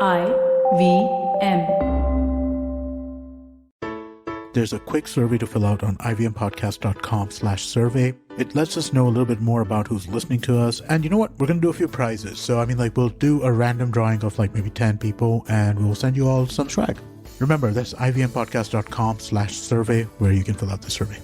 IVM. There's a quick survey to fill out on ivmpodcast.com/survey. It lets us know a little bit more about who's listening to us. And you know what? We're going to do a few prizes. So, we'll do a random drawing of maybe 10 people and we'll send you all some swag. Remember, that's ivmpodcast.com/survey where you can fill out the survey.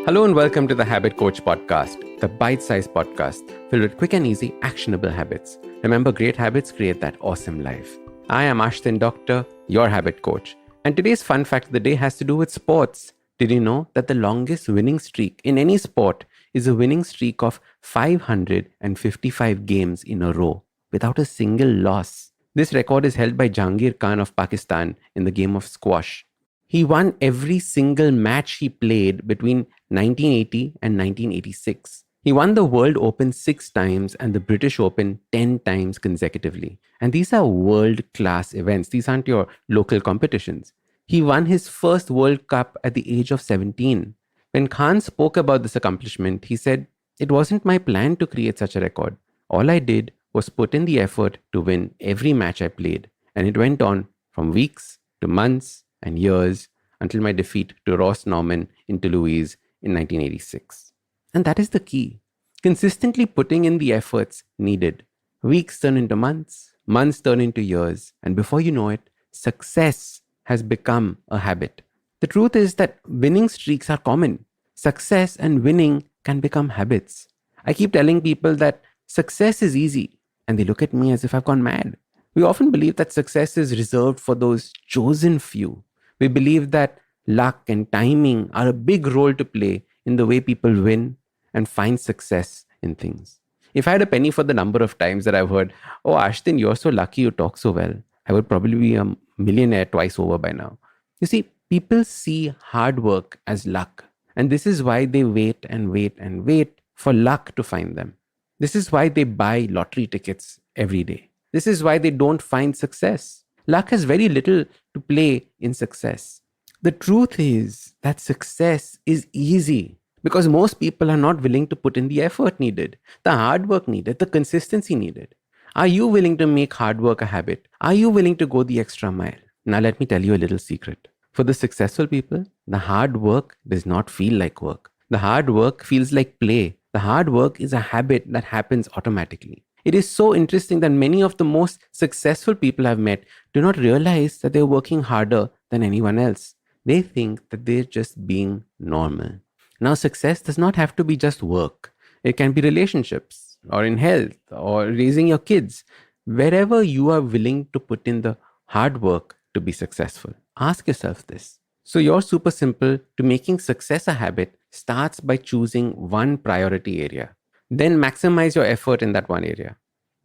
Hello and welcome to the Habit Coach Podcast, the bite-sized podcast filled with quick and easy, actionable habits. Remember, great habits create that awesome life. I am Ashdin Doctor, your habit coach. And today's fun fact of the day has to do with sports. Did you know that the longest winning streak in any sport is a winning streak of 555 games in a row without a single loss? This record is held by Jahangir Khan of Pakistan in the game of squash. He won every single match he played between 1980 and 1986. He won the World Open 6 times and the British Open 10 times consecutively. And these are world-class events. These aren't your local competitions. He won his first World Cup at the age of 17. When Khan spoke about this accomplishment, he said, "It wasn't my plan to create such a record. All I did was put in the effort to win every match I played. And it went on from weeks to months and years until my defeat to Ross Norman in Toulouse in 1986. And that is the key. Consistently putting in the efforts needed. Weeks turn into months, months turn into years, and before you know it, success has become a habit. The truth is that winning streaks are common. Success and winning can become habits. I keep telling people that success is easy, and they look at me as if I've gone mad. We often believe that success is reserved for those chosen few. We believe that luck and timing are a big role to play in the way people win and find success in things. If I had a penny for the number of times that I've heard, "Oh, Ashdin, you're so lucky, you talk so well," I would probably be a millionaire twice over by now. You see, people see hard work as luck. And this is why they wait and wait and wait for luck to find them. This is why they buy lottery tickets every day. This is why they don't find success. Luck has very little to play in success. The truth is that success is easy because most people are not willing to put in the effort needed, the hard work needed, the consistency needed. Are you willing to make hard work a habit? Are you willing to go the extra mile? Now let me tell you a little secret. For the successful people, the hard work does not feel like work. The hard work feels like play. The hard work is a habit that happens automatically. It is so interesting that many of the most successful people I've met do not realize that they're working harder than anyone else. They think that they're just being normal. Now, success does not have to be just work. It can be relationships or in health or raising your kids. Wherever you are willing to put in the hard work to be successful, ask yourself this. So your super simple to making success a habit starts by choosing one priority area. Then maximize your effort in that one area.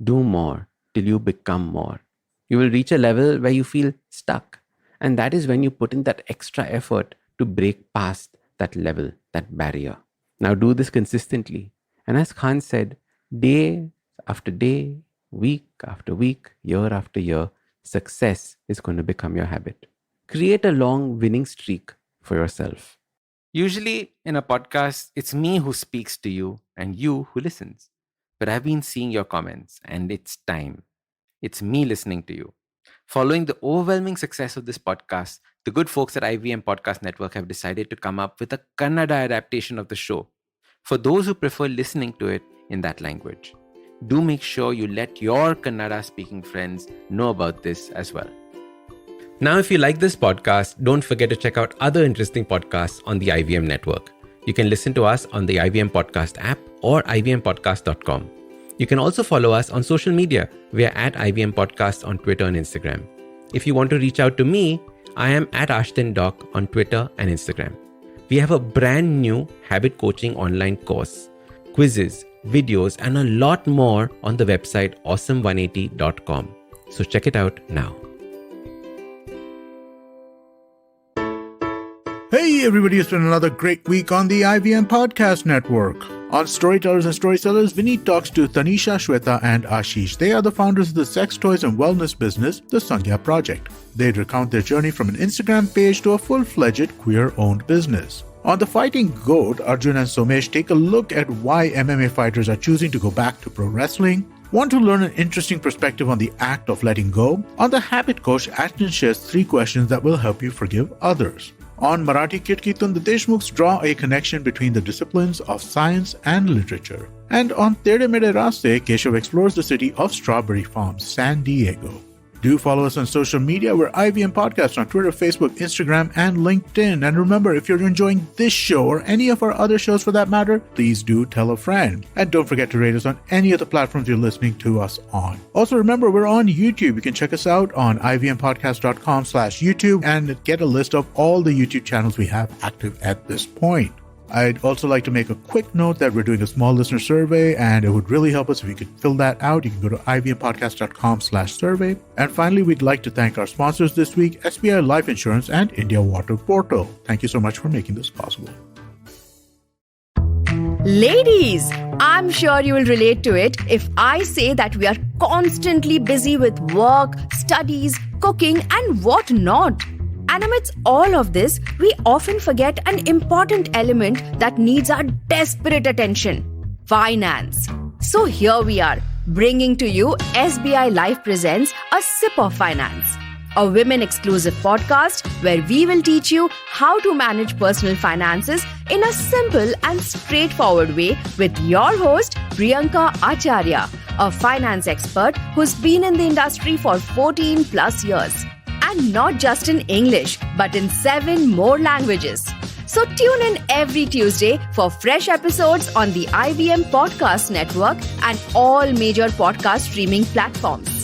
Do more till you become more. You will reach a level where you feel stuck. And that is when you put in that extra effort to break past that level, that barrier. Now do this consistently. And as Khan said, day after day, week after week, year after year, success is going to become your habit. Create a long winning streak for yourself. Usually in a podcast, it's me who speaks to you and you who listens. But I've been seeing your comments and it's time. It's me listening to you. Following the overwhelming success of this podcast, the good folks at IVM Podcast Network have decided to come up with a Kannada adaptation of the show. For those who prefer listening to it in that language, do make sure you let your Kannada speaking friends know about this as well. Now, if you like this podcast, don't forget to check out other interesting podcasts on the IVM network. You can listen to us on the IVM Podcast app or ivmpodcast.com. You can also follow us on social media. We are at IVM Podcast on Twitter and Instagram. If you want to reach out to me, I am at Ashdin Doc on Twitter and Instagram. We have a brand new habit coaching online course, quizzes, videos, and a lot more on the website awesome180.com. So check it out now. Hey everybody, it's been another great week on the IVM Podcast Network. On Storytellers and Storysellers, Vineet talks to Tanisha, Shweta, and Ashish. They are the founders of the sex toys and wellness business, the Sangya Project. They recount their journey from an Instagram page to a full-fledged queer-owned business. On The Fighting Goat, Arjun and Somesh take a look at why MMA fighters are choosing to go back to pro wrestling. Want to learn an interesting perspective on the act of letting go? On The Habit Coach, Ashdin shares 3 questions that will help you forgive others. On Marathi Kirkitun, the Deshmukhs draw a connection between the disciplines of science and literature. And on Tere Mere Raste, Keshav explores the city of strawberry farms, San Diego. Do follow us on social media. We're IVM Podcast on Twitter, Facebook, Instagram, and LinkedIn. And remember, if you're enjoying this show or any of our other shows for that matter, please do tell a friend. And don't forget to rate us on any of the platforms you're listening to us on. Also, remember, we're on YouTube. You can check us out on ivmpodcast.com/YouTube and get a list of all the YouTube channels we have active at this point. I'd also like to make a quick note that we're doing a small listener survey, and it would really help us if you could fill that out. You can go to ivmpodcast.com/survey. And finally, we'd like to thank our sponsors this week, SBI Life Insurance and India Water Portal. Thank you so much for making this possible. Ladies, I'm sure you will relate to it if I say that we are constantly busy with work, studies, cooking, and what not. And amidst all of this, we often forget an important element that needs our desperate attention: finance. So here we are, bringing to you SBI Life Presents A Sip of Finance, a women-exclusive podcast where we will teach you how to manage personal finances in a simple and straightforward way with your host, Priyanka Acharya, a finance expert who's been in the industry for 14 plus years. And not just in English, but in 7 more languages. So tune in every Tuesday for fresh episodes on the IVM Podcast Network and all major podcast streaming platforms.